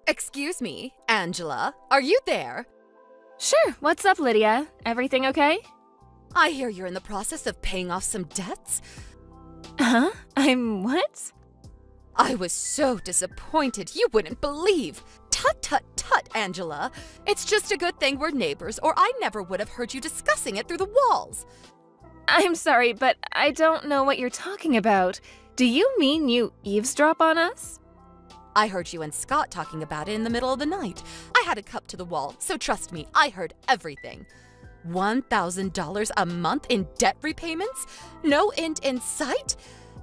Excuse me, Angela, are you there? Sure, what's up, Lydia? Everything okay? I hear you're in the process of paying off some debts. Huh? I'm what? I was so disappointed, you wouldn't believe. Tut, tut, tut, Angela. It's just a good thing we're neighbors, or I never would have heard you discussing it through the walls. I'm sorry, but I don't know what you're talking about. Do you mean you eavesdrop on us? I heard you and Scott talking about it in the middle of the night. I had a cup to the wall, so trust me, I heard everything. $1,000 a month in debt repayments? No end in sight?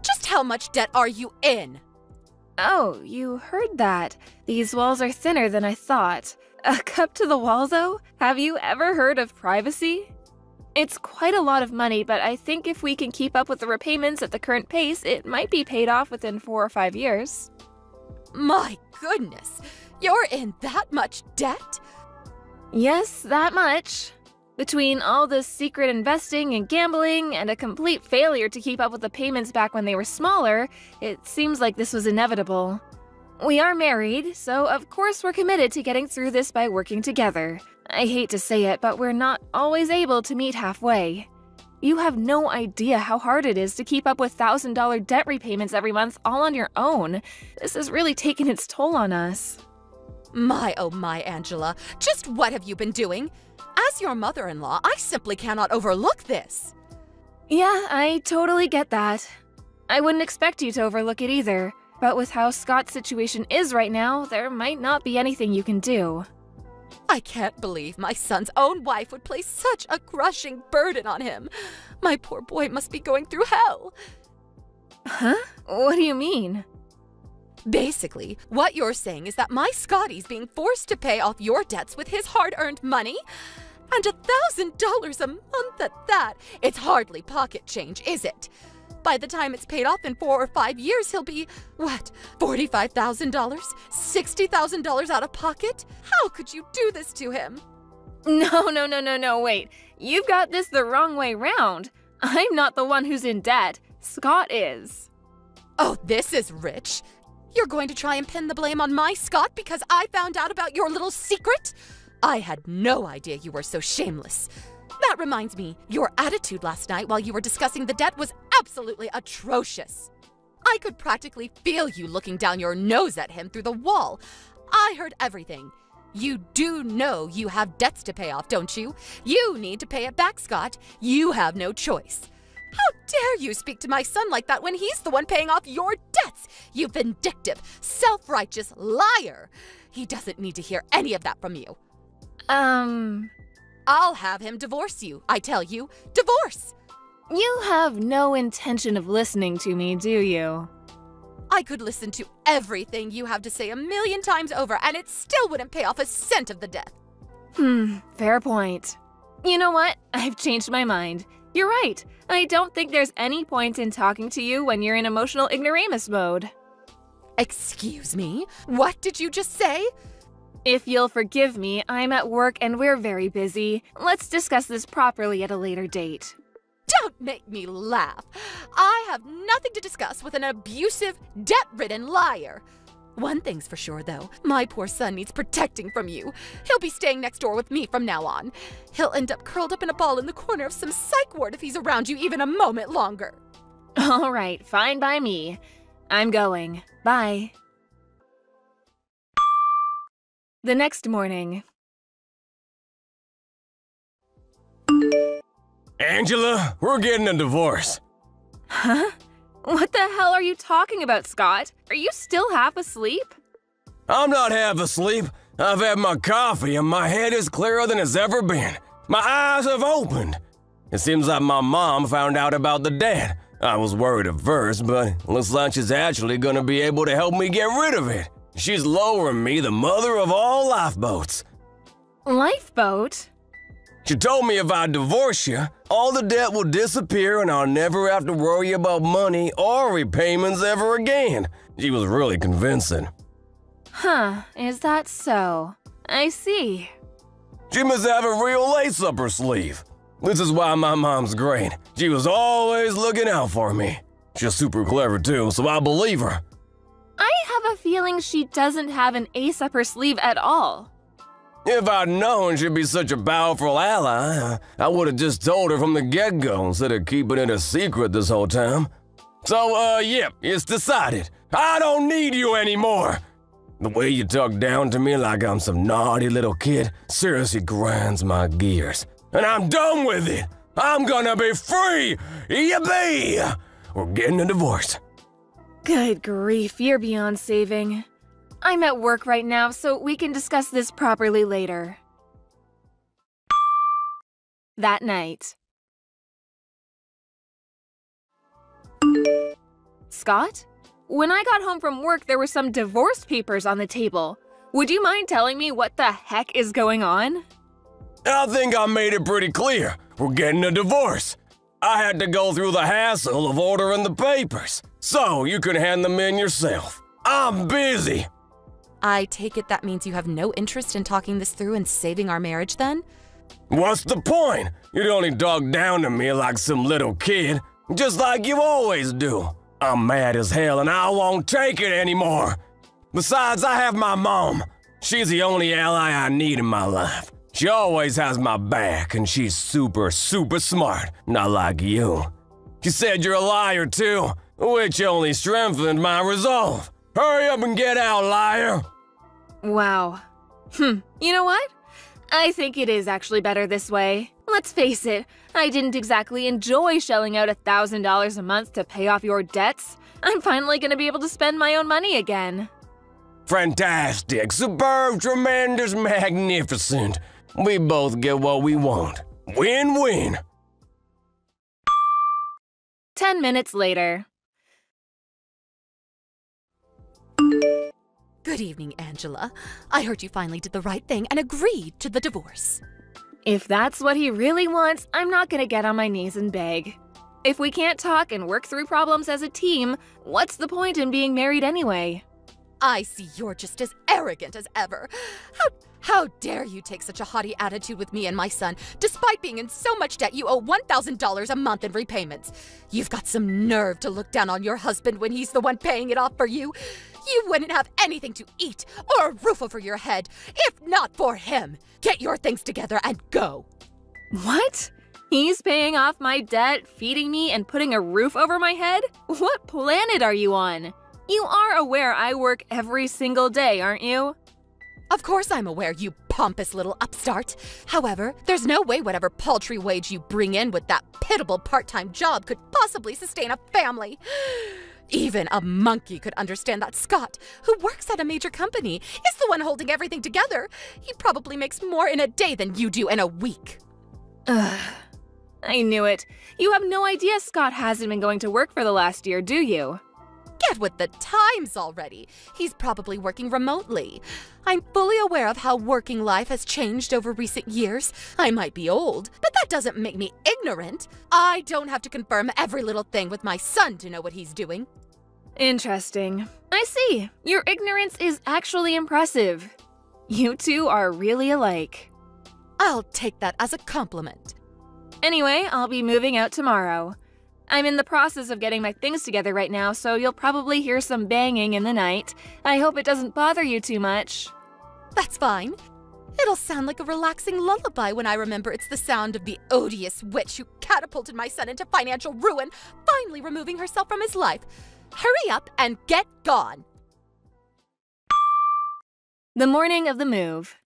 Just how much debt are you in? Oh, you heard that. These walls are thinner than I thought. A cup to the wall, though? Have you ever heard of privacy? It's quite a lot of money, but I think if we can keep up with the repayments at the current pace, it might be paid off within 4 or 5 years. My goodness, you're in that much debt? Yes, that much. Between all the secret investing and gambling and a complete failure to keep up with the payments back when they were smaller, it seems like this was inevitable. We are married, so of course we're committed to getting through this by working together. I hate to say it, but we're not always able to meet halfway. You have no idea how hard it is to keep up with $1,000 debt repayments every month all on your own. This has really taken its toll on us. My, oh my, Angela, just what have you been doing? As your mother-in-law, I simply cannot overlook this. Yeah, I totally get that. I wouldn't expect you to overlook it either, but with how Scott's situation is right now, there might not be anything you can do. I can't believe my son's own wife would place such a crushing burden on him. My poor boy must be going through hell. Huh? What do you mean? Basically, what you're saying is that my Scotty's being forced to pay off your debts with his hard-earned money? And $1,000 a month at that. It's hardly pocket change, is it? By the time it's paid off in 4 or 5 years, he'll be, what, $45,000? $60,000 out of pocket? How could you do this to him? No, wait. You've got this the wrong way round. I'm not the one who's in debt. Scott is. Oh, this is rich. You're going to try and pin the blame on my Scott because I found out about your little secret? I had no idea you were so shameless. That reminds me, your attitude last night while you were discussing the debt was absolutely atrocious. I could practically feel you looking down your nose at him through the wall. I heard everything. You do know you have debts to pay off, don't you? You need to pay it back, Scott. You have no choice. How dare you speak to my son like that when he's the one paying off your debts? You vindictive, self-righteous liar. He doesn't need to hear any of that from you. I'll have him divorce you, I tell you. Divorce! You have no intention of listening to me, do you? I could listen to everything you have to say 1,000,000 times over, and it still wouldn't pay off a cent of the debt. Fair point. You know what? I've changed my mind. You're right. I don't think there's any point in talking to you when you're in emotional ignoramus mode. Excuse me? What did you just say? If you'll forgive me, I'm at work and we're very busy. Let's discuss this properly at a later date. Don't make me laugh. I have nothing to discuss with an abusive, debt-ridden liar. One thing's for sure, though. My poor son needs protecting from you. He'll be staying next door with me from now on. He'll end up curled up in a ball in the corner of some psych ward if he's around you even a moment longer. All right, fine by me. I'm going. Bye. The next morning. Angela, we're getting a divorce. Huh? What the hell are you talking about, Scott? Are you still half asleep? I'm not half asleep. I've had my coffee and my head is clearer than it's ever been. My eyes have opened. It seems like my mom found out about the debt. I was worried at first, but looks like she's actually gonna be able to help me get rid of it. She's lowering me the mother of all lifeboats. Lifeboat? She told me if I divorce you, all the debt will disappear and I'll never have to worry about money or repayments ever again. She was really convincing. Huh, is that so? I see. She must have a real ace up her sleeve. This is why my mom's great. She was always looking out for me. She's super clever too, so I believe her. I have a feeling she doesn't have an ace up her sleeve at all. If I'd known she'd be such a powerful ally, I would have just told her from the get-go instead of keeping it a secret this whole time. So, yep, it's decided. I don't need you anymore. The way you talk down to me like I'm some naughty little kid seriously grinds my gears. And I'm done with it. I'm gonna be free. Yippee! We're getting a divorce. Good grief, you're beyond saving. I'm at work right now, so we can discuss this properly later. That night. Scott? When I got home from work, there were some divorce papers on the table. Would you mind telling me what the heck is going on? I think I made it pretty clear. We're getting a divorce. I had to go through the hassle of ordering the papers, so you can hand them in yourself. I'm busy. I take it that means you have no interest in talking this through and saving our marriage then? What's the point? You'd only talk down to me like some little kid, just like you always do. I'm mad as hell and I won't take it anymore. Besides, I have my mom. She's the only ally I need in my life. She always has my back and she's super smart, not like you. She said you're a liar too, which only strengthened my resolve. Hurry up and get out, liar! Wow. You know what? I think it is actually better this way. Let's face it, I didn't exactly enjoy shelling out $1,000 a month to pay off your debts. I'm finally gonna be able to spend my own money again. Fantastic, superb, tremendous, magnificent. We both get what we want. Win-win. 10 minutes later. Good evening, Angela. I heard you finally did the right thing and agreed to the divorce. If that's what he really wants, I'm not gonna get on my knees and beg. If we can't talk and work through problems as a team, what's the point in being married anyway? I see you're just as arrogant as ever. How dare you take such a haughty attitude with me and my son? Despite being in so much debt, you owe $1,000 a month in repayments. You've got some nerve to look down on your husband when he's the one paying it off for you. You wouldn't have anything to eat or a roof over your head if not for him. Get your things together and go. What? He's paying off my debt, feeding me, and putting a roof over my head? What planet are you on? You are aware I work every single day, aren't you? Of course I'm aware, you pompous little upstart. However, there's no way whatever paltry wage you bring in with that pitiable part-time job could possibly sustain a family. Even a monkey could understand that Scott, who works at a major company, is the one holding everything together. He probably makes more in a day than you do in a week. Ugh. I knew it. You have no idea Scott hasn't been going to work for the last year, do you? Get with the times already. He's probably working remotely. I'm fully aware of how working life has changed over recent years. I might be old, but that doesn't make me ignorant. I don't have to confirm every little thing with my son to know what he's doing. Interesting. I see. Your ignorance is actually impressive. You two are really alike. I'll take that as a compliment. Anyway, I'll be moving out tomorrow. I'm in the process of getting my things together right now, so you'll probably hear some banging in the night. I hope it doesn't bother you too much. That's fine. It'll sound like a relaxing lullaby when I remember it's the sound of the odious witch who catapulted my son into financial ruin, finally removing herself from his life. Hurry up and get gone. The morning of the move.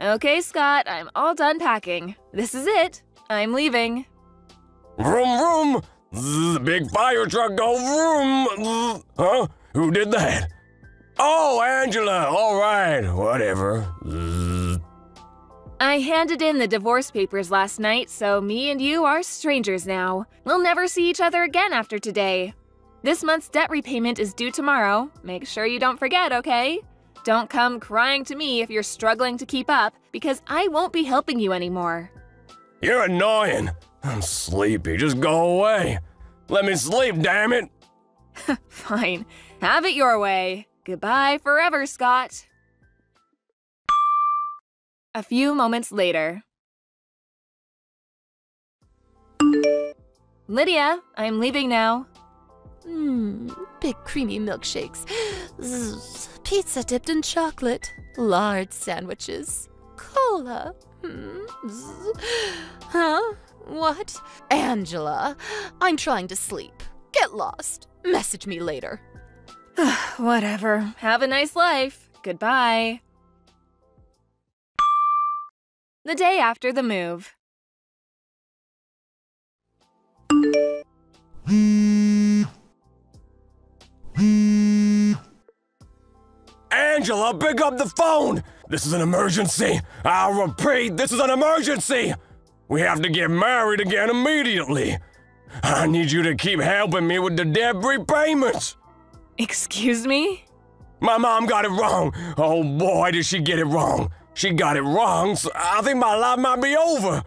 Okay, Scott, I'm all done packing. This is it. I'm leaving. Vroom, vroom. Zzz, big fire truck go vroom. Zzz. Huh? Who did that? Oh, Angela. All right. Whatever. Zzz. I handed in the divorce papers last night, so me and you are strangers now. We'll never see each other again after today. This month's debt repayment is due tomorrow. Make sure you don't forget, okay? Don't come crying to me if you're struggling to keep up, because I won't be helping you anymore. You're annoying. I'm sleepy. Just go away. Let me sleep, damn it. Fine. Have it your way. Goodbye forever, Scott. A few moments later. Lydia, I'm leaving now. Big creamy milkshakes. Zzz, pizza dipped in chocolate. Large sandwiches. Cola. Zzz. Huh? What? Angela, I'm trying to sleep. Get lost. Message me later. Whatever. Have a nice life. Goodbye. The day after the move. Angela, pick up the phone! This is an emergency! I'll repeat, this is an emergency! We have to get married again immediately! I need you to keep helping me with the debt repayments! Excuse me? My mom got it wrong! Oh boy, did she get it wrong! She got it wrong, so I think my life might be over!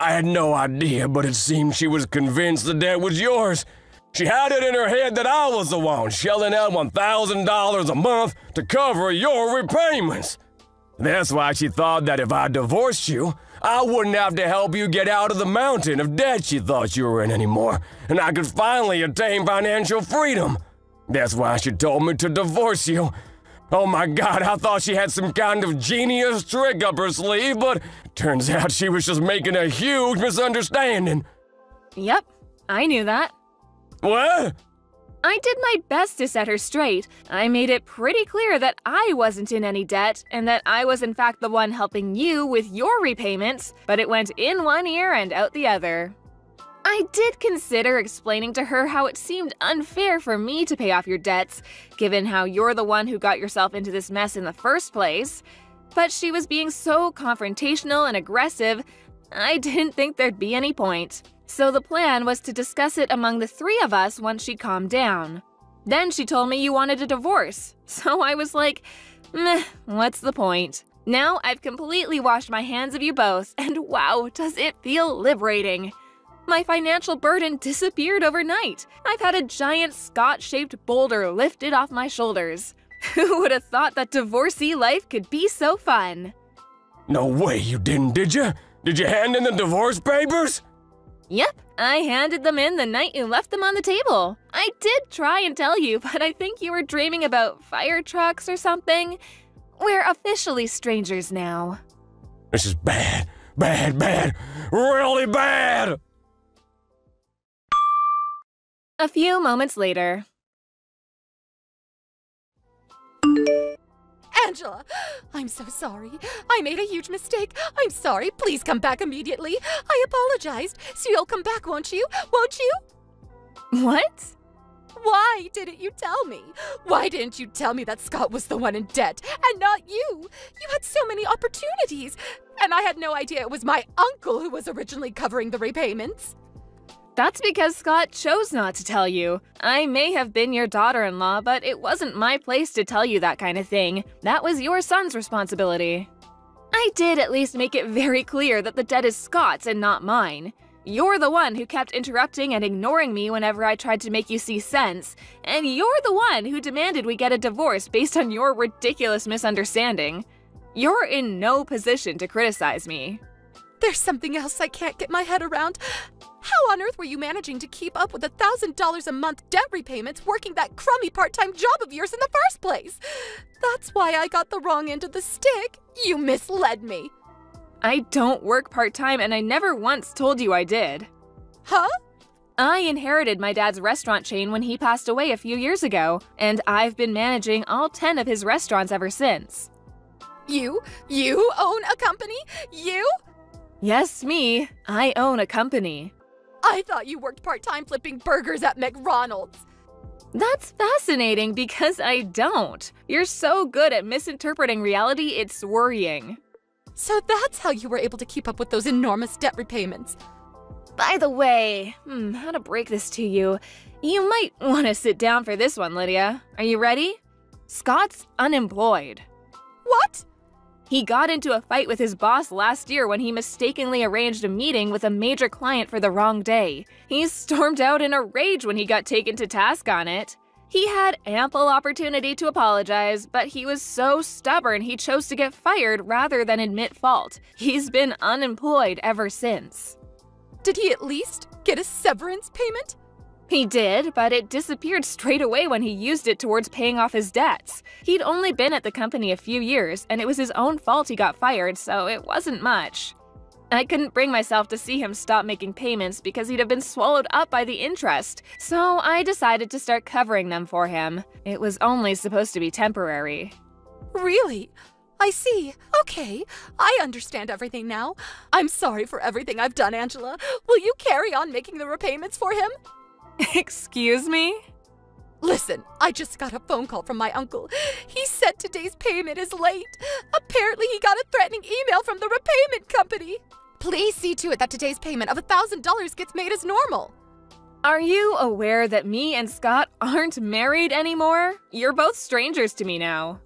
I had no idea, but it seemed she was convinced the debt was yours. She had it in her head that I was the one shelling out $1,000 a month to cover your repayments. That's why she thought that if I divorced you, I wouldn't have to help you get out of the mountain of debt she thought you were in anymore, and I could finally attain financial freedom. That's why she told me to divorce you. Oh my God, I thought she had some kind of genius trick up her sleeve, but it turns out she was just making a huge misunderstanding. Yep, I knew that. What? I did my best to set her straight. I made it pretty clear that I wasn't in any debt and that I was in fact the one helping you with your repayments, but it went in one ear and out the other. I did consider explaining to her how it seemed unfair for me to pay off your debts, given how you're the one who got yourself into this mess in the first place. But she was being so confrontational and aggressive, I didn't think there'd be any point. So the plan was to discuss it among the three of us once she calmed down. Then she told me you wanted a divorce, so I was like, meh, what's the point? Now I've completely washed my hands of you both, and wow, does it feel liberating. My financial burden disappeared overnight. I've had a giant Scott-shaped boulder lifted off my shoulders. Who would have thought that divorcee life could be so fun? No way you didn't, did you? Did you hand in the divorce papers? Yep, I handed them in the night you left them on the table. I did try and tell you, but I think you were dreaming about fire trucks or something. We're officially strangers now. This is bad, bad, bad, really bad! A few moments later. Angela, I'm so sorry. I made a huge mistake. I'm sorry. Please come back immediately. I apologized. So you'll come back, won't you? Won't you? What? Why didn't you tell me? Why didn't you tell me that Scott was the one in debt and not you? You had so many opportunities, and I had no idea it was my uncle who was originally covering the repayments. That's because Scott chose not to tell you. I may have been your daughter-in-law, but it wasn't my place to tell you that kind of thing. That was your son's responsibility. I did at least make it very clear that the debt is Scott's and not mine. You're the one who kept interrupting and ignoring me whenever I tried to make you see sense, and you're the one who demanded we get a divorce based on your ridiculous misunderstanding. You're in no position to criticize me. There's something else I can't get my head around. How on earth were you managing to keep up with $1,000 a month debt repayments working that crummy part-time job of yours in the first place? That's why I got the wrong end of the stick. You misled me. I don't work part-time and I never once told you I did. Huh? I inherited my dad's restaurant chain when he passed away a few years ago, and I've been managing all 10 of his restaurants ever since. You own a company? You? Yes, me. I own a company. I thought you worked part-time flipping burgers at McDonald's. That's fascinating because I don't. You're so good at misinterpreting reality, it's worrying. So that's how you were able to keep up with those enormous debt repayments. By the way, how to break this to you. You might want to sit down for this one, Lydia. Are you ready? Scott's unemployed. What? He got into a fight with his boss last year when he mistakenly arranged a meeting with a major client for the wrong day. He stormed out in a rage when he got taken to task on it. He had ample opportunity to apologize, but he was so stubborn he chose to get fired rather than admit fault. He's been unemployed ever since. Did he at least get a severance payment? He did, but it disappeared straight away when he used it towards paying off his debts. He'd only been at the company a few years, and it was his own fault he got fired, so it wasn't much. I couldn't bring myself to see him stop making payments because he'd have been swallowed up by the interest, so I decided to start covering them for him. It was only supposed to be temporary. Really? I see. Okay, I understand everything now. I'm sorry for everything I've done, Angela. Will you carry on making the repayments for him? Excuse me? Listen, I just got a phone call from my uncle. He said today's payment is late. Apparently he got a threatening email from the repayment company. Please see to it that today's payment of $1,000 gets made as normal. Are you aware that me and Scott aren't married anymore? You're both strangers to me now.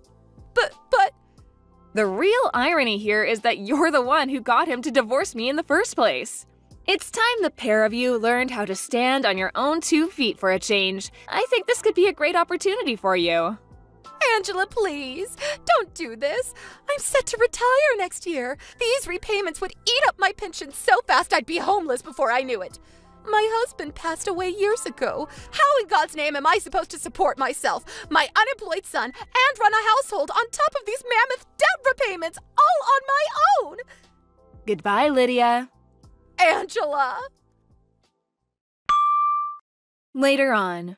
But… The real irony here is that you're the one who got him to divorce me in the first place. It's time the pair of you learned how to stand on your own 2 feet for a change. I think this could be a great opportunity for you. Angela, please, don't do this. I'm set to retire next year. These repayments would eat up my pension so fast I'd be homeless before I knew it. My husband passed away years ago. How in God's name am I supposed to support myself, my unemployed son, and run a household on top of these mammoth debt repayments all on my own? Goodbye, Lydia. Angela! Later on.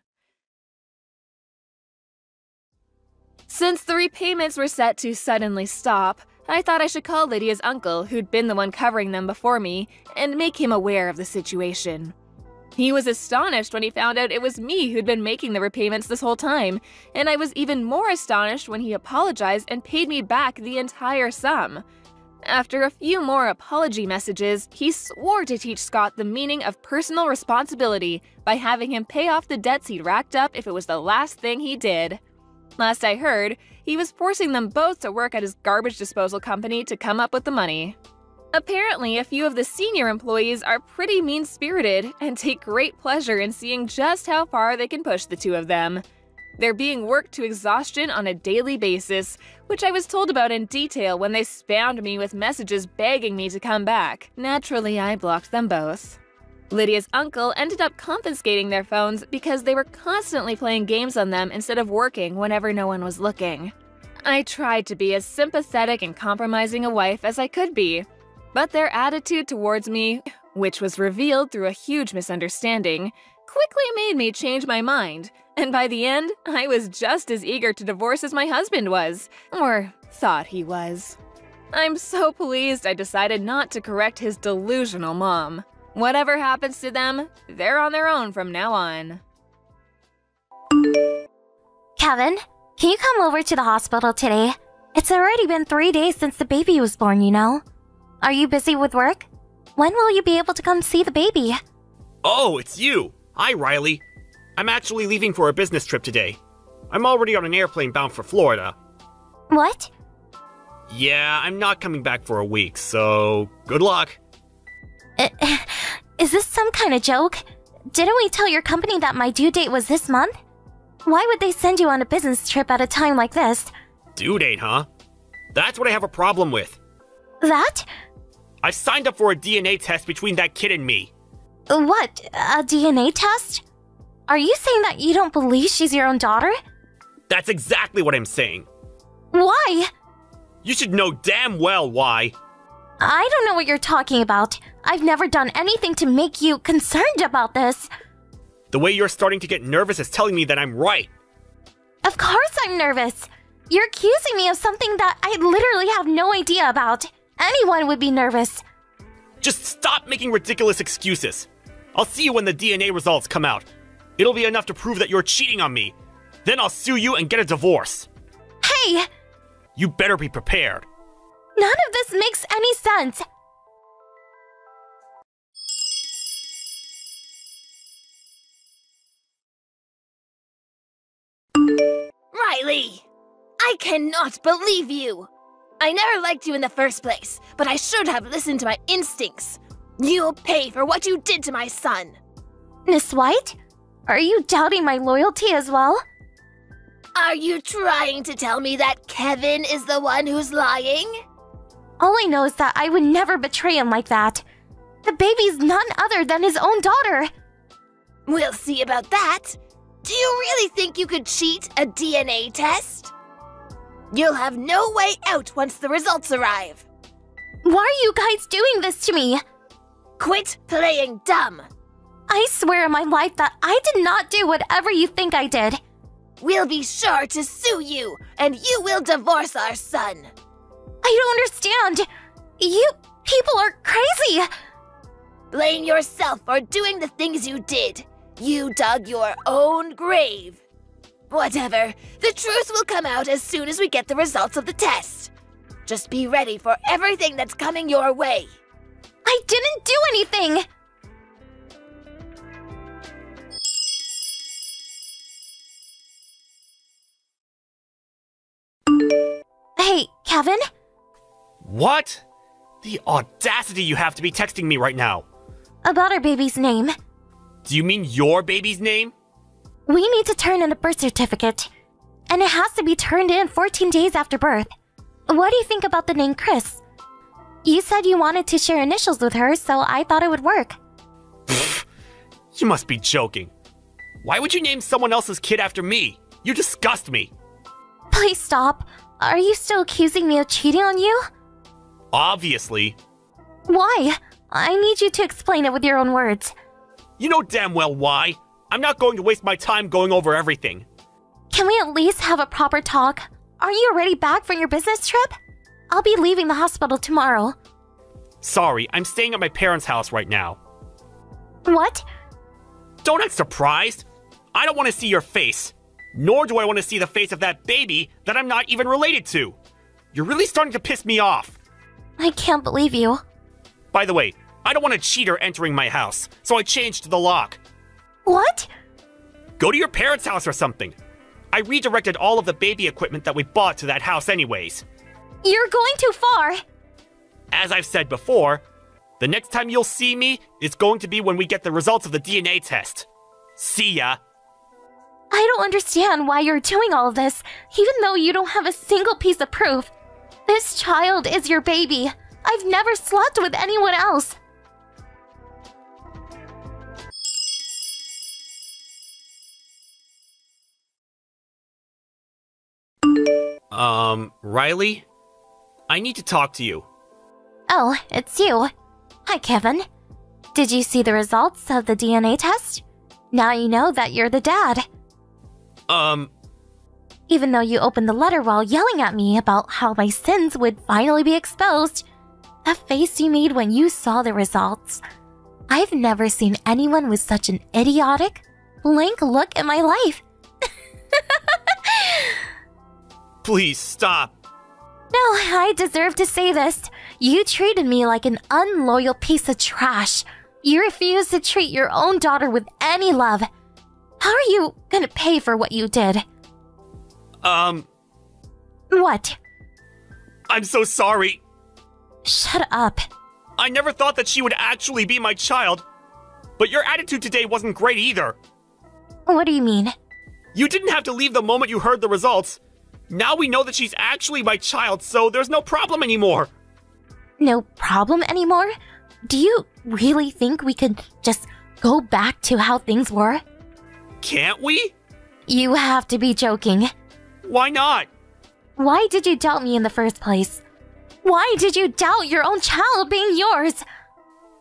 Since the repayments were set to suddenly stop, I thought I should call Lydia's uncle, who'd been the one covering them before me, and make him aware of the situation. He was astonished when he found out it was me who'd been making the repayments this whole time, and I was even more astonished when he apologized and paid me back the entire sum. After a few more apology messages, he swore to teach Scott the meaning of personal responsibility by having him pay off the debts he'd racked up if it was the last thing he did. Last I heard, he was forcing them both to work at his garbage disposal company to come up with the money. Apparently, a few of the senior employees are pretty mean-spirited and take great pleasure in seeing just how far they can push the two of them. They're being worked to exhaustion on a daily basis, which I was told about in detail when they spammed me with messages begging me to come back. Naturally, I blocked them both. Lydia's uncle ended up confiscating their phones because they were constantly playing games on them instead of working whenever no one was looking. I tried to be as sympathetic and compromising a wife as I could be, but their attitude towards me, which was revealed through a huge misunderstanding, quickly made me change my mind, and by the end, I was just as eager to divorce as my husband was, or thought he was. I'm so pleased I decided not to correct his delusional mom. Whatever happens to them, they're on their own from now on. Kevin, can you come over to the hospital today? It's already been 3 days since the baby was born, you know. Are you busy with work? When will you be able to come see the baby? Oh, it's you! Hi, Riley. I'm actually leaving for a business trip today. I'm already on an airplane bound for Florida. What? Yeah, I'm not coming back for a week, so good luck. Is this some kind of joke? Didn't we tell your company that my due date was this month? Why would they send you on a business trip at a time like this? Due date, huh? That's what I have a problem with. That? I signed up for a DNA test between that kid and me. What? A DNA test? Are you saying that you don't believe she's your own daughter? That's exactly what I'm saying. Why? You should know damn well why. I don't know what you're talking about. I've never done anything to make you concerned about this. The way you're starting to get nervous is telling me that I'm right. Of course I'm nervous. You're accusing me of something that I literally have no idea about. Anyone would be nervous. Just stop making ridiculous excuses. I'll see you when the DNA results come out. It'll be enough to prove that you're cheating on me. Then I'll sue you and get a divorce. Hey! You better be prepared. None of this makes any sense. Riley! I cannot believe you! I never liked you in the first place, but I should have listened to my instincts. You'll pay for what you did to my son. Miss White? Are you doubting my loyalty as well? Are you trying to tell me that Kevin is the one who's lying? All I know is that I would never betray him like that. The baby's none other than his own daughter. We'll see about that. Do you really think you could cheat a DNA test? You'll have no way out once the results arrive. Why are you guys doing this to me? Quit playing dumb. I swear on my life that I did not do whatever you think I did. We'll be sure to sue you, and you will divorce our son. I don't understand. You people are crazy. Blame yourself for doing the things you did. You dug your own grave. Whatever, the truth will come out as soon as we get the results of the test. Just be ready for everything that's coming your way. I didn't do anything. Hey, Kevin? What? The audacity you have to be texting me right now. About our baby's name. Do you mean your baby's name? We need to turn in a birth certificate. And it has to be turned in 14 days after birth. What do you think about the name Chris? You said you wanted to share initials with her, so I thought it would work. You must be joking. Why would you name someone else's kid after me? You disgust me. Please stop. Are you still accusing me of cheating on you? Obviously. Why? I need you to explain it with your own words. You know damn well why. I'm not going to waste my time going over everything. Can we at least have a proper talk? Are you already back from your business trip? I'll be leaving the hospital tomorrow. Sorry, I'm staying at my parents' house right now. What? Don't act surprised. I don't want to see your face. Nor do I want to see the face of that baby that I'm not even related to. You're really starting to piss me off. I can't believe you. By the way, I don't want a cheater entering my house, so I changed the lock. What? Go to your parents' house or something. I redirected all of the baby equipment that we bought to that house anyways. You're going too far. As I've said before, the next time you'll see me is going to be when we get the results of the DNA test. See ya. I don't understand why you're doing all of this, even though you don't have a single piece of proof. This child is your baby. I've never slept with anyone else. Riley? I need to talk to you. Oh, it's you. Hi, Kevin. Did you see the results of the DNA test? Now you know that you're the dad. Even though you opened the letter while yelling at me about how my sins would finally be exposed, that face you made when you saw the results. I've never seen anyone with such an idiotic, blank look in my life. Please stop. No, I deserve to say this. You treated me like an unloyal piece of trash. You refused to treat your own daughter with any love. How are you gonna pay for what you did? What? I'm so sorry. Shut up. I never thought that she would actually be my child. But your attitude today wasn't great either. What do you mean? You didn't have to leave the moment you heard the results. Now we know that she's actually my child, so there's no problem anymore. No problem anymore? Do you really think we could just go back to how things were? Can't we? You have to be joking. Why not? Why did you doubt me in the first place? Why did you doubt your own child being yours?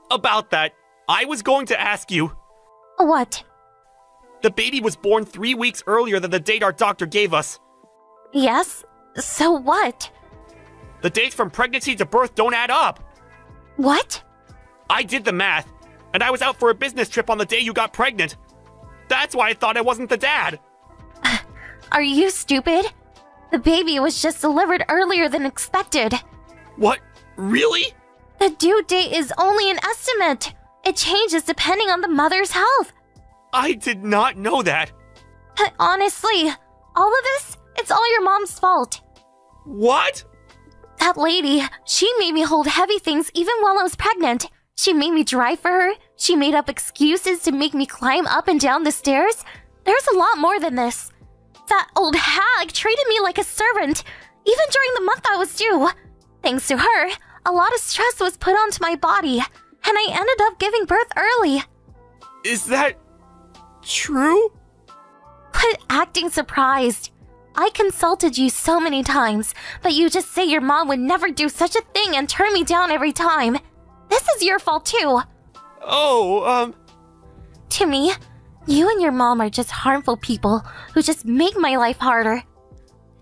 About that, I was going to ask you. What? The baby was born 3 weeks earlier than the date our doctor gave us. Yes? So what? The dates from pregnancy to birth don't add up. What? I did the math, and I was out for a business trip on the day you got pregnant. That's why I thought I wasn't the dad. Are you stupid? The baby was just delivered earlier than expected. What? Really? The due date is only an estimate. It changes depending on the mother's health. I did not know that. Honestly, all of this, it's all your mom's fault. What? That lady, she made me hold heavy things even while I was pregnant. She made me drive for her. She made up excuses to make me climb up and down the stairs. There's a lot more than this. That old hag treated me like a servant, even during the month I was due. Thanks to her, a lot of stress was put onto my body, and I ended up giving birth early. Is that true? Quit acting surprised. I consulted you so many times, but you just say your mom would never do such a thing and turn me down every time. This is your fault too. Oh, To me, you and your mom are just harmful people who just make my life harder.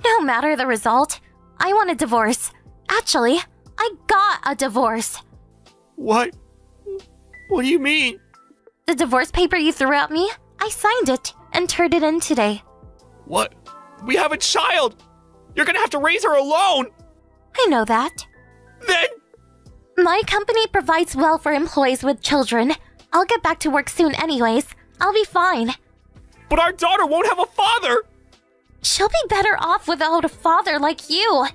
No matter the result, I want a divorce. Actually, I got a divorce. What? What do you mean? The divorce paper you threw at me, I signed it and turned it in today. What? We have a child! You're gonna have to raise her alone! I know that. Then... My company provides well for employees with children. I'll get back to work soon anyways. I'll be fine. But our daughter won't have a father! She'll be better off without a father like you.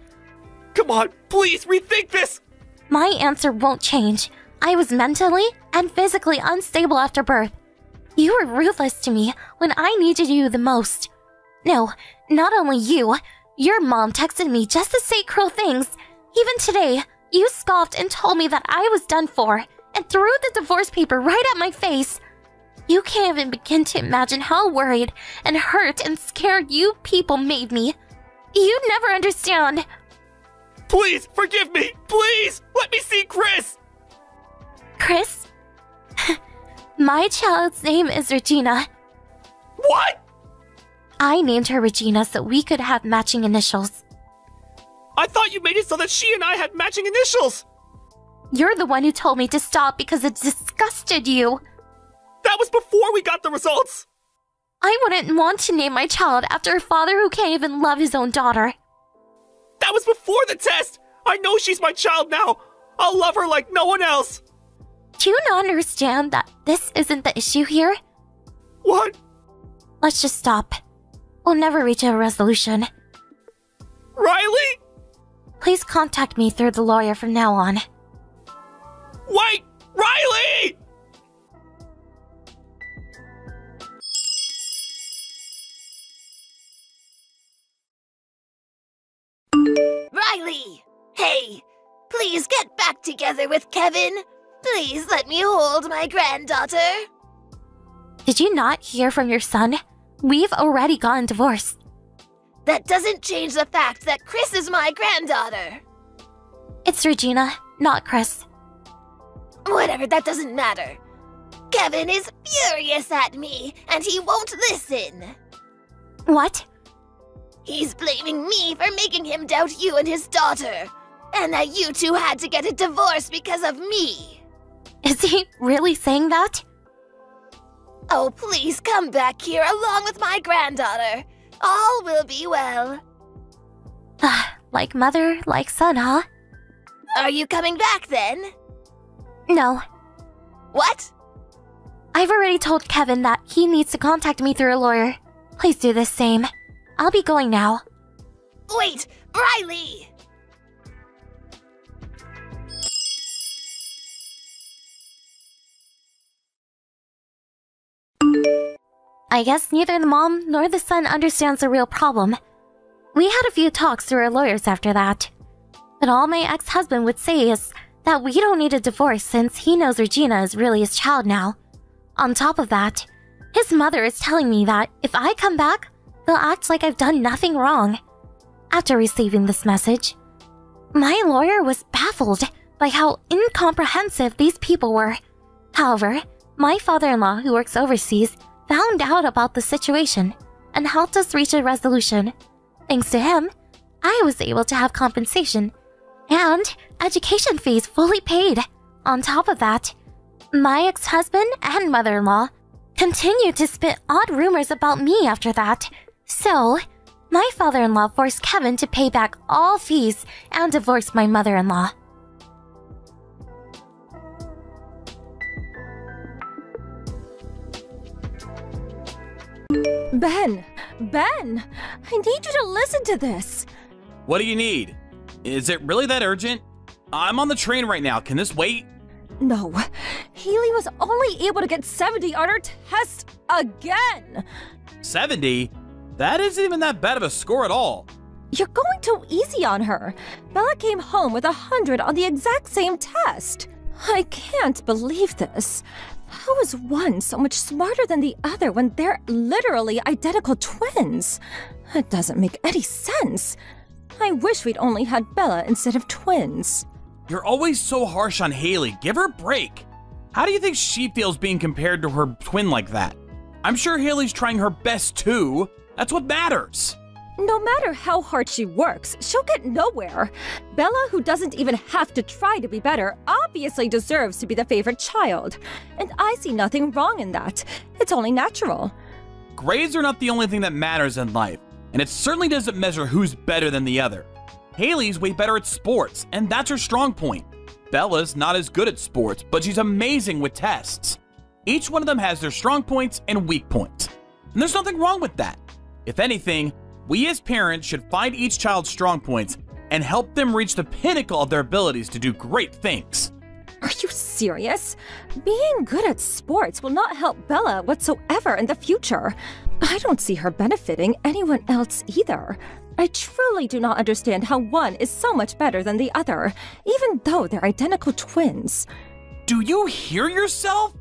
Come on, please rethink this! My answer won't change. I was mentally and physically unstable after birth. You were ruthless to me when I needed you the most. No, not only you. Your mom texted me just to say cruel things. Even today, you scoffed and told me that I was done for and threw the divorce paper right at my face. You can't even begin to imagine how worried and hurt and scared you people made me. You'd never understand. Please, forgive me! Please! Let me see Chris! Chris? My child's name is Regina. What? I named her Regina so we could have matching initials. I thought you made it so that she and I had matching initials! You're the one who told me to stop because it disgusted you. That was before we got the results! I wouldn't want to name my child after a father who can't even love his own daughter. That was before the test! I know she's my child now! I'll love her like no one else! Do you not understand that this isn't the issue here? What? Let's just stop. We'll never reach a resolution. Riley? Please contact me through the lawyer from now on. Wait! Riley! Riley! Hey! Please get back together with Kevin! Please let me hold my granddaughter! Did you not hear from your son? We've already gotten divorced. That doesn't change the fact that Chris is my granddaughter! It's Regina, not Chris. Whatever, that doesn't matter. Kevin is furious at me, and he won't listen. What? He's blaming me for making him doubt you and his daughter, and that you two had to get a divorce because of me. Is he really saying that? Oh, please come back here along with my granddaughter. All will be well. Like mother, like son, huh? Are you coming back then? No. What? I've already told Kevin that he needs to contact me through a lawyer. Please do the same. I'll be going now. Wait, Riley! I guess neither the mom nor the son understands the real problem. We had a few talks through our lawyers after that. But all my ex-husband would say is that we don't need a divorce since he knows Regina is really his child now. On top of that, his mother is telling me that if I come back, they'll act like I've done nothing wrong. After receiving this message, my lawyer was baffled by how incomprehensive these people were. However, my father-in-law, who works overseas, found out about the situation and helped us reach a resolution. Thanks to him, I was able to have compensation and education fees fully paid. On top of that, my ex-husband and mother-in-law continued to spit odd rumors about me after that. So, my father-in-law forced Kevin to pay back all fees and divorce my mother-in-law. Ben! I need you to listen to this! What do you need? Is it really that urgent? I'm on the train right now. Can this wait? No. Haley was only able to get 70 on her test again! 70? That isn't even that bad of a score at all. You're going too easy on her. Bella came home with 100 on the exact same test. I can't believe this. How is one so much smarter than the other when they're literally identical twins? It doesn't make any sense. I wish we'd only had Bella instead of twins. You're always so harsh on Haley. Give her a break. How do you think she feels being compared to her twin like that? I'm sure Haley's trying her best too. That's what matters. No matter how hard she works, she'll get nowhere. Bella, who doesn't even have to try to be better, obviously deserves to be the favorite child. And I see nothing wrong in that. It's only natural. Grades are not the only thing that matters in life, and it certainly doesn't measure who's better than the other. Haley's way better at sports, and that's her strong point. Bella's not as good at sports, but she's amazing with tests. Each one of them has their strong points and weak points, and there's nothing wrong with that. If anything, we as parents should find each child's strong points and help them reach the pinnacle of their abilities to do great things. Are you serious? Being good at sports will not help Bella whatsoever in the future. I don't see her benefiting anyone else either. I truly do not understand how one is so much better than the other, even though they're identical twins. Do you hear yourself?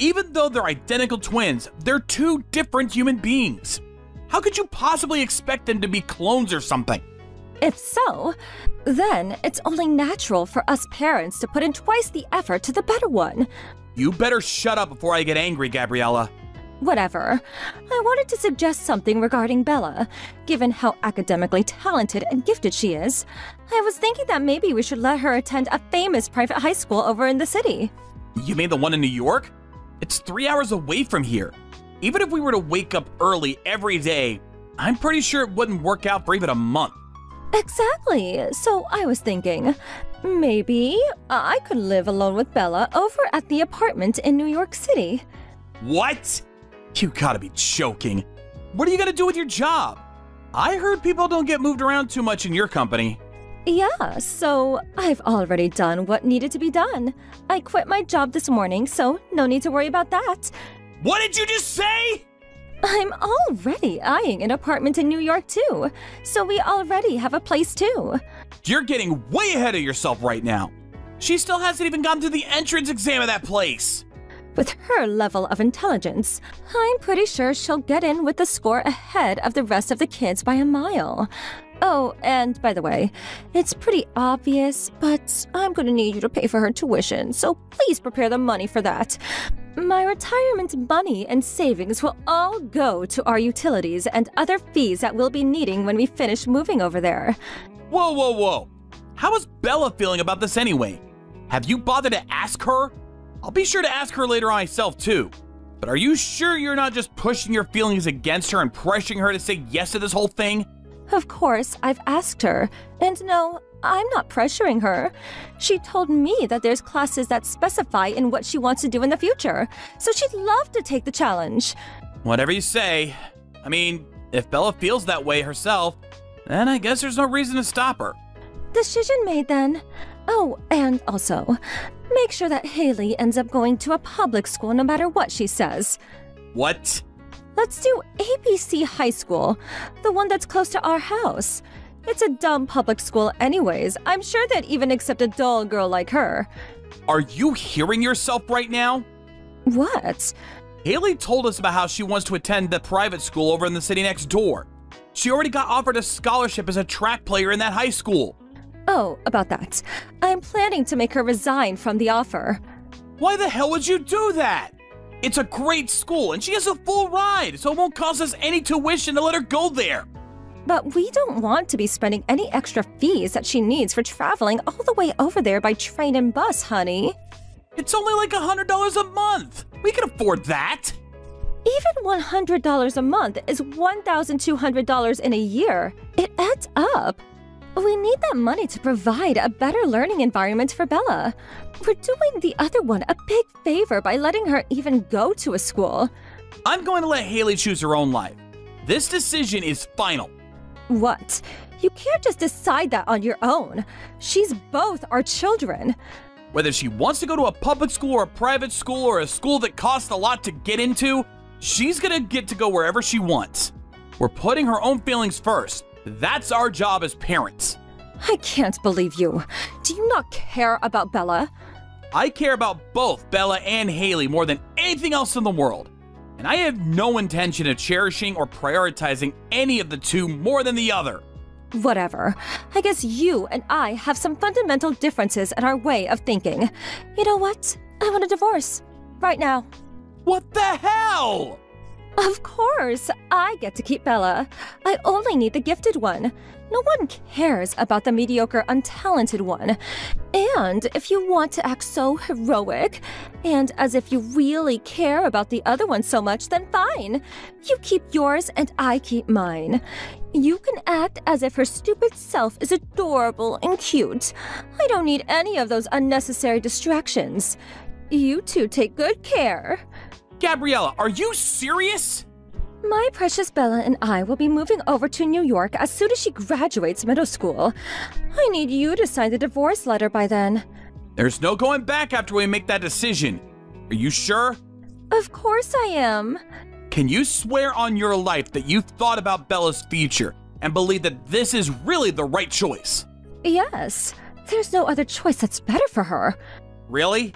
Even though they're identical twins, they're two different human beings. How could you possibly expect them to be clones or something? If so, then it's only natural for us parents to put in twice the effort to the better one. You better shut up before I get angry, Gabriella. Whatever. I wanted to suggest something regarding Bella. Given how academically talented and gifted she is, I was thinking that maybe we should let her attend a famous private high school over in the city. You mean the one in New York? It's 3 hours away from here. Even if we were to wake up early every day, I'm pretty sure it wouldn't work out for even a month. Exactly. So I was thinking, maybe I could live alone with Bella over at the apartment in New York City. What? You gotta be joking. What are you gonna do with your job? I heard people don't get moved around too much in your company. Yeah, so I've already done what needed to be done. I quit my job this morning, so no need to worry about that. What did you just say? I'm already eyeing an apartment in New York too, so we already have a place too. You're getting way ahead of yourself right now. She still hasn't even gotten to the entrance exam of that place. With her level of intelligence, I'm pretty sure she'll get in with the score ahead of the rest of the kids by a mile. Oh, and by the way, it's pretty obvious, but I'm gonna need you to pay for her tuition, so please prepare the money for that. My retirement money and savings will all go to our utilities and other fees that we'll be needing when we finish moving over there. Whoa, whoa, whoa. How is Bella feeling about this anyway? Have you bothered to ask her? I'll be sure to ask her later on myself too. But are you sure you're not just pushing your feelings against her and pressuring her to say yes to this whole thing? Of course, I've asked her. And no, I'm not pressuring her. She told me that there's classes that specify in what she wants to do in the future, so she'd love to take the challenge. Whatever you say. I mean, if Bella feels that way herself, then I guess there's no reason to stop her. Decision made then. Oh, and also, make sure that Haley ends up going to a public school no matter what she says. What? Let's do ABC High School, the one that's close to our house. It's a dumb public school anyways. I'm sure they'd even accept a dull girl like her. Are you hearing yourself right now? What? Haley told us about how she wants to attend the private school over in the city next door. She already got offered a scholarship as a track player in that high school. Oh, about that. I'm planning to make her resign from the offer. Why the hell would you do that? It's a great school and she has a full ride, so it won't cost us any tuition to let her go there. But we don't want to be spending any extra fees that she needs for traveling all the way over there by train and bus, honey. It's only like $100 a month. We can afford that. Even $100 a month is $1,200 in a year. It adds up. We need that money to provide a better learning environment for Bella. We're doing the other one a big favor by letting her even go to a school. I'm going to let Haley choose her own life. This decision is final. What? You can't just decide that on your own. She's both our children. Whether she wants to go to a public school or a private school or a school that costs a lot to get into, she's gonna get to go wherever she wants. We're putting her own feelings first. That's our job as parents. I can't believe you. Do you not care about Bella? I care about both Bella and Haley more than anything else in the world. And I have no intention of cherishing or prioritizing any of the two more than the other. Whatever. I guess you and I have some fundamental differences in our way of thinking. You know what? I want a divorce. Right now. What the hell? Of course, I get to keep Bella. I only need the gifted one. No one cares about the mediocre, untalented one. And if you want to act so heroic, and as if you really care about the other one so much, then fine. You keep yours and I keep mine. You can act as if her stupid self is adorable and cute. I don't need any of those unnecessary distractions. You two take good care. Gabriella, are you serious? My precious Bella and I will be moving over to New York as soon as she graduates middle school. I need you to sign the divorce letter by then. There's no going back after we make that decision. Are you sure? Of course I am. Can you swear on your life that you've thought about Bella's future and believe that this is really the right choice? Yes. There's no other choice that's better for her. Really?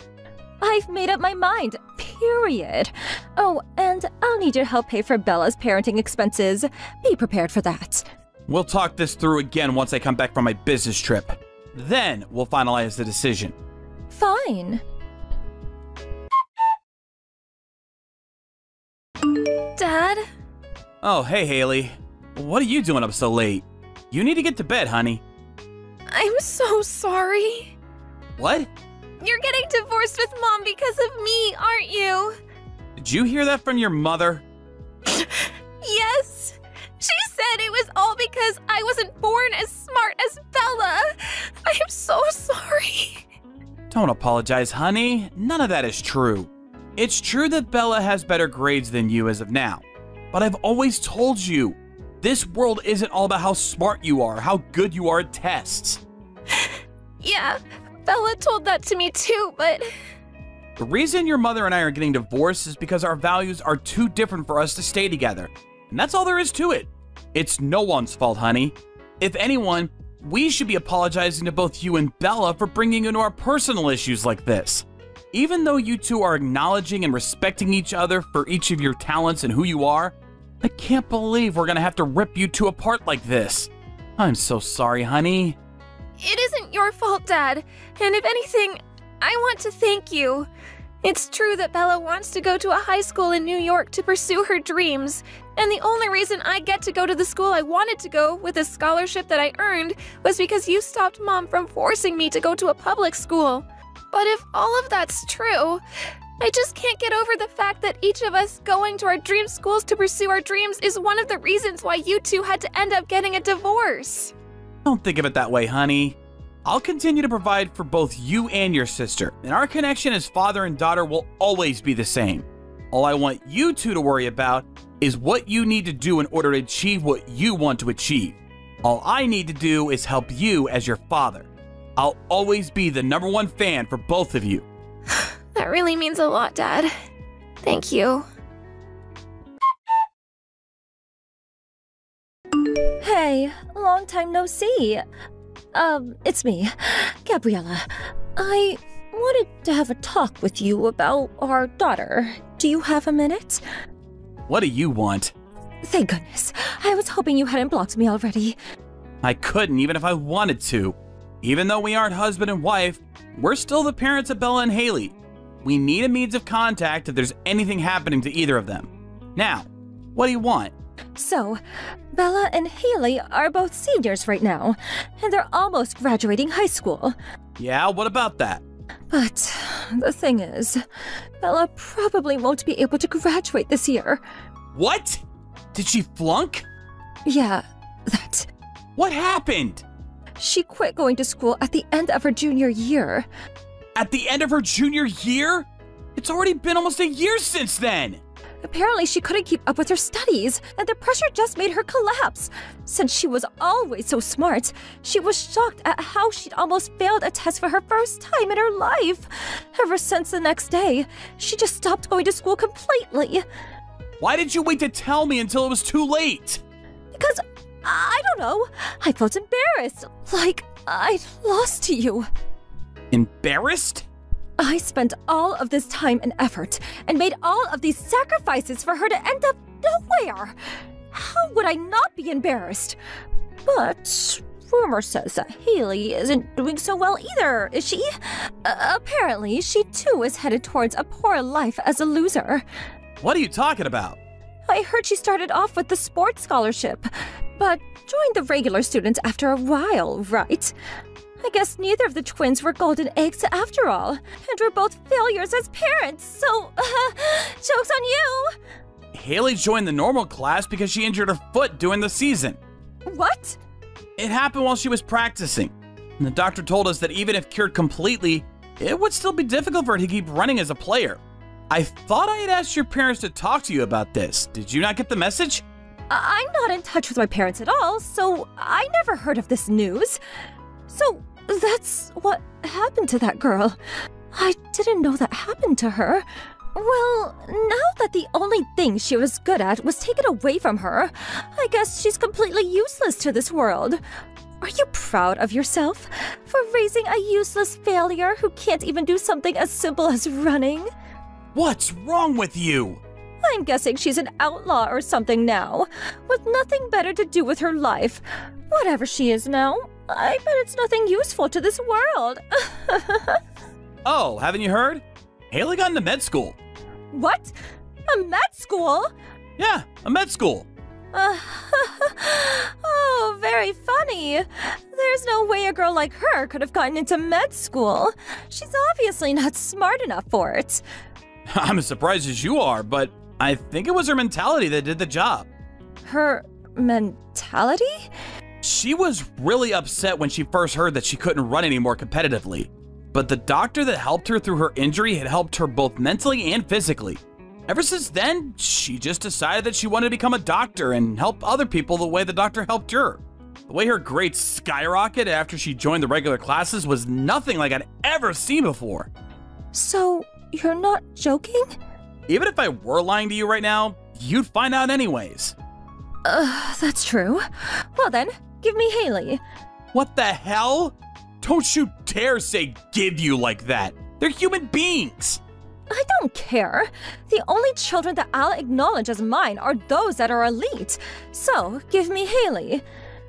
I've made up my mind, period. Oh, and I'll need your help pay for Bella's parenting expenses. Be prepared for that. We'll talk this through again once I come back from my business trip. Then we'll finalize the decision. Fine. Dad? Oh, hey, Haley. What are you doing up so late? You need to get to bed, honey. I'm so sorry. What? You're getting divorced with Mom because of me, aren't you? Did you hear that from your mother? Yes. She said it was all because I wasn't born as smart as Bella. I am so sorry. Don't apologize, honey. None of that is true. It's true that Bella has better grades than you as of now. But I've always told you, this world isn't all about how smart you are, how good you are at tests. Yeah, Bella told that to me too, but... The reason your mother and I are getting divorced is because our values are too different for us to stay together. And that's all there is to it. It's no one's fault, honey. If anyone, we should be apologizing to both you and Bella for bringing into our personal issues like this. Even though you two are acknowledging and respecting each other for each of your talents and who you are, I can't believe we're gonna have to rip you two apart like this. I'm so sorry, honey. It isn't your fault, Dad. And if anything, I want to thank you. It's true that Bella wants to go to a high school in New York to pursue her dreams. And the only reason I get to go to the school I wanted to go with a scholarship that I earned was because you stopped Mom from forcing me to go to a public school. But if all of that's true, I just can't get over the fact that each of us going to our dream schools to pursue our dreams is one of the reasons why you two had to end up getting a divorce. Don't think of it that way, honey. I'll continue to provide for both you and your sister, and our connection as father and daughter will always be the same. All I want you two to worry about is what you need to do in order to achieve what you want to achieve. All I need to do is help you as your father. I'll always be the #1 fan for both of you. That really means a lot, Dad. Thank you. Hey, long time no see. It's me, Gabriella. I wanted to have a talk with you about our daughter. Do you have a minute? What do you want? Thank goodness. I was hoping you hadn't blocked me already. I couldn't even if I wanted to. Even though we aren't husband and wife, we're still the parents of Bella and Haley. We need a means of contact if there's anything happening to either of them. Now, what do you want? So, Bella and Haley are both seniors right now, and they're almost graduating high school. Yeah, what about that? But the thing is, Bella probably won't be able to graduate this year. What? Did she flunk? Yeah, that. What happened? She quit going to school at the end of her junior year. At the end of her junior year? It's already been almost a year since then! Apparently she couldn't keep up with her studies, and the pressure just made her collapse. Since she was always so smart, she was shocked at how she'd almost failed a test for her first time in her life. Ever since the next day, she just stopped going to school completely. Why did you wait to tell me until it was too late? Because, I don't know, I felt embarrassed, like I'd lost to you. Embarrassed? I spent all of this time and effort and made all of these sacrifices for her to end up nowhere. How would I not be embarrassed? But rumor says that Haley isn't doing so well either, is she? Apparently, she too is headed towards a poor life as a loser. What are you talking about? I heard she started off with the sports scholarship, but joined the regular students after a while, right? I guess neither of the twins were golden eggs after all, and we're both failures as parents, so, joke's on you! Haley joined the normal class because she injured her foot during the season. What? It happened while she was practicing. And the doctor told us that even if cured completely, it would still be difficult for her to keep running as a player. I thought I had asked your parents to talk to you about this. Did you not get the message? I'm not in touch with my parents at all, so I never heard of this news. So that's what happened to that girl. I didn't know that happened to her. Well, now that the only thing she was good at was taken away from her, I guess she's completely useless to this world. Are you proud of yourself for raising a useless failure who can't even do something as simple as running? What's wrong with you? I'm guessing she's an outlaw or something now, with nothing better to do with her life. Whatever she is now, I bet it's nothing useful to this world. Oh, haven't you heard? Haley got into med school. What? A med school? Yeah, a med school. Oh, very funny. There's no way a girl like her could have gotten into med school. She's obviously not smart enough for it. I'm as surprised as you are, but I think it was her mentality that did the job. Her mentality? She was really upset when she first heard that she couldn't run anymore competitively. But the doctor that helped her through her injury had helped her both mentally and physically. Ever since then, she just decided that she wanted to become a doctor and help other people the way the doctor helped her. The way her grades skyrocketed after she joined the regular classes was nothing like I'd ever seen before. So, you're not joking? Even if I were lying to you right now, you'd find out anyways. That's true. Well then, give me Haley. What the hell? Don't you dare say give you like that. They're human beings. I don't care. The only children that I'll acknowledge as mine are those that are elite. So, give me Haley.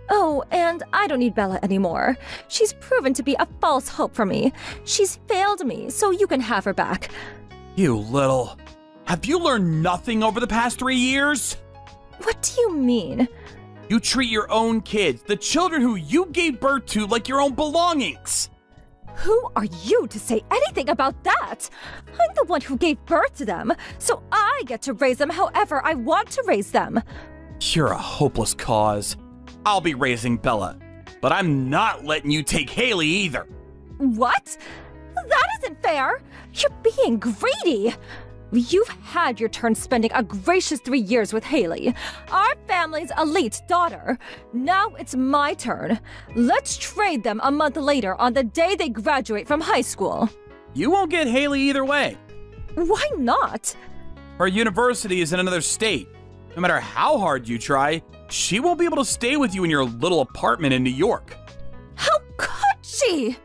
Oh, and I don't need Bella anymore. She's proven to be a false hope for me. She's failed me, so you can have her back. You little... Have you learned nothing over the past 3 years? What do you mean? You treat your own kids, the children who you gave birth to, like your own belongings. Who are you to say anything about that? I'm the one who gave birth to them, so I get to raise them however I want to raise them. You're a hopeless cause. I'll be raising Bella, but I'm not letting you take Haley either. What? That isn't fair. You're being greedy. You've had your turn spending a gracious 3 years with Haley, our family's elite daughter. Now it's my turn. Let's trade them a month later on the day they graduate from high school. You won't get Haley either way. Why not? Her university is in another state. No matter how hard you try, she won't be able to stay with you in your little apartment in New York. How could she?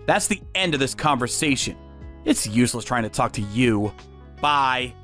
That's the end of this conversation. It's useless trying to talk to you. Bye.